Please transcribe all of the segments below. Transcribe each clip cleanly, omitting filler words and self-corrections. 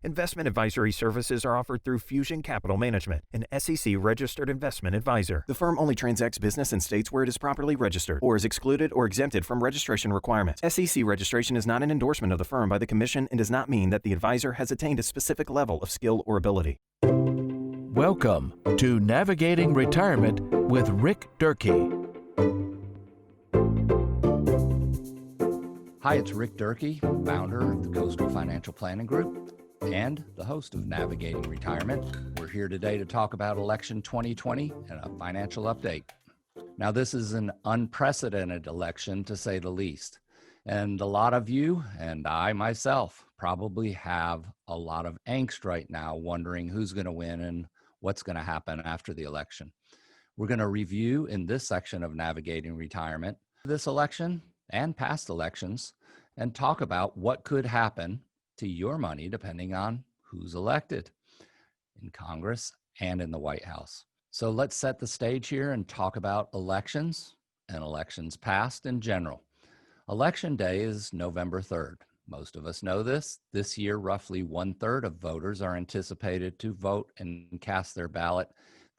Investment advisory services are offered through Fusion Capital Management, an SEC-registered investment advisor. The firm only transacts business in states where it is properly registered or is excluded or exempted from registration requirements. SEC registration is not an endorsement of the firm by the Commission and does not mean that the advisor has attained a specific level of skill or ability. Welcome to Navigating Retirement with Rick Durkee. Hi, it's Rick Durkee, founder of the Coastal Financial Planning Group and the host of Navigating Retirement. We're here today to talk about election 2020 and a financial update. Now, this is an unprecedented election, to say the least. And a lot of you, and I myself, probably have a lot of angst right now, wondering who's going to win and what's going to happen after the election. We're going to review in this section of Navigating Retirement this election and past elections and talk about what could happen to your money depending on who's elected in Congress and in the White House. So let's set the stage here and talk about elections and elections past in general. Election day is November 3rd. Most of us know this. This year, roughly 1/3 of voters are anticipated to vote and cast their ballot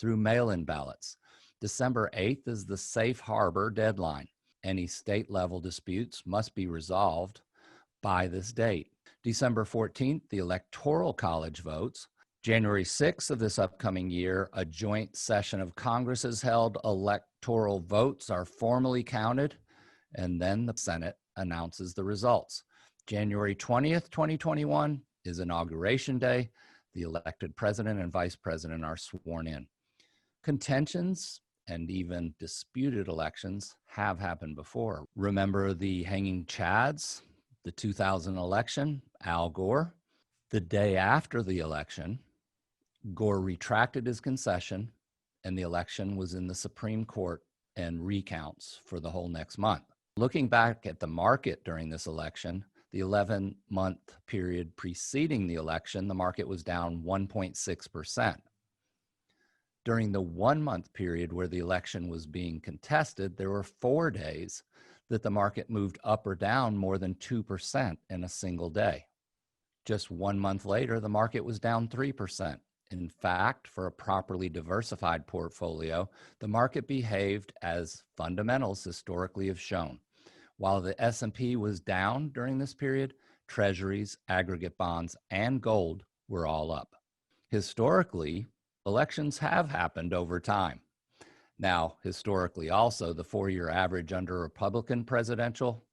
through mail-in ballots. December 8th is the safe harbor deadline. Any state-level disputes must be resolved by this date. December 14th, the Electoral College votes. January 6th of this upcoming year, a joint session of Congress is held. Electoral votes are formally counted, and then the Senate announces the results. January 20th, 2021 is Inauguration Day. The elected president and vice president are sworn in. Contentions and even disputed elections have happened before. Remember the hanging chads, the 2000 election, Al Gore. The day after the election, Gore retracted his concession and the election was in the Supreme Court and recounts for the whole next month. Looking back at the market during this election, the 11-month period preceding the election, the market was down 1.6%. During the 1-month period where the election was being contested, there were 4 days that the market moved up or down more than 2% in a single day. Just 1 month later, the market was down 3%. In fact, for a properly diversified portfolio, the market behaved as fundamentals historically have shown. While the S&P was down during this period, treasuries, aggregate bonds, and gold were all up. Historically, elections have happened over time. Now, historically also, the 4-year average under Republican presidential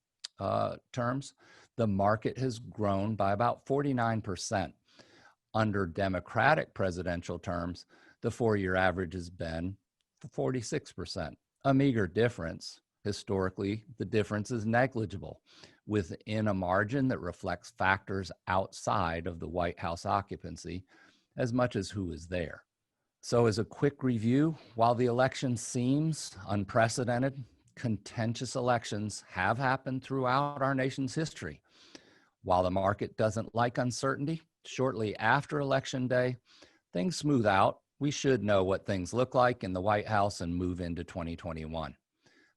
terms, the market has grown by about 49%. Under Democratic presidential terms, the 4-year average has been 46%. A meager difference. Historically, the difference is negligible, within a margin that reflects factors outside of the White House occupancy, as much as who is there. So as a quick review, while the election seems unprecedented, contentious elections have happened throughout our nation's history. While the market doesn't like uncertainty, shortly after Election Day, things smooth out. We should know what things look like in the White House and move into 2021.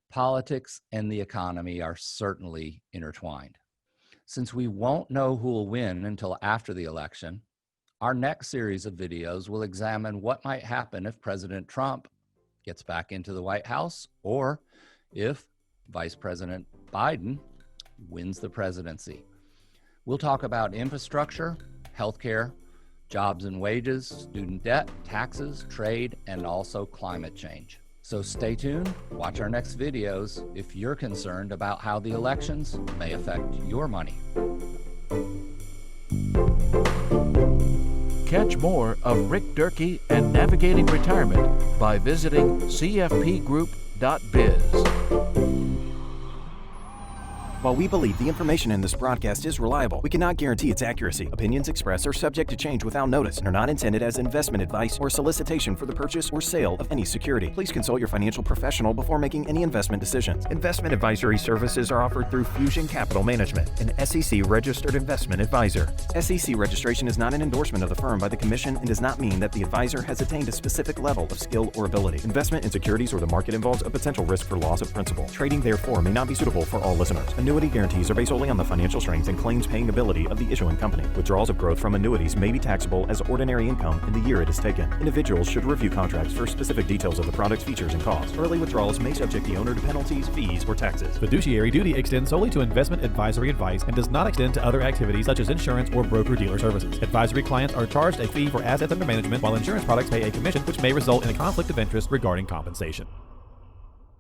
Politics and the economy are certainly intertwined. Since we won't know who will win until after the election, our next series of videos will examine what might happen if President Trump gets back into the White House or if Vice President Biden wins the presidency. We'll talk about infrastructure, healthcare, jobs and wages, student debt, taxes, trade, and also climate change. So stay tuned, watch our next videos if you're concerned about how the elections may affect your money. Catch more of Rick Durkee and Navigating Retirement by visiting cfpgroup.biz. While we believe the information in this broadcast is reliable, we cannot guarantee its accuracy. Opinions expressed are subject to change without notice and are not intended as investment advice or solicitation for the purchase or sale of any security. Please consult your financial professional before making any investment decisions. Investment advisory services are offered through Fusion Capital Management, an SEC-registered investment advisor. SEC registration is not an endorsement of the firm by the Commission and does not mean that the advisor has attained a specific level of skill or ability. Investment in securities or the market involves a potential risk for loss of principal. Trading, therefore, may not be suitable for all listeners. A new Annuity guarantees are based solely on the financial strength and claims paying ability of the issuing company. Withdrawals of growth from annuities may be taxable as ordinary income in the year it is taken. Individuals should review contracts for specific details of the product's features and costs. Early withdrawals may subject the owner to penalties, fees, or taxes. Fiduciary duty extends solely to investment advisory advice and does not extend to other activities such as insurance or broker-dealer services. Advisory clients are charged a fee for assets under management, while insurance products pay a commission, which may result in a conflict of interest regarding compensation.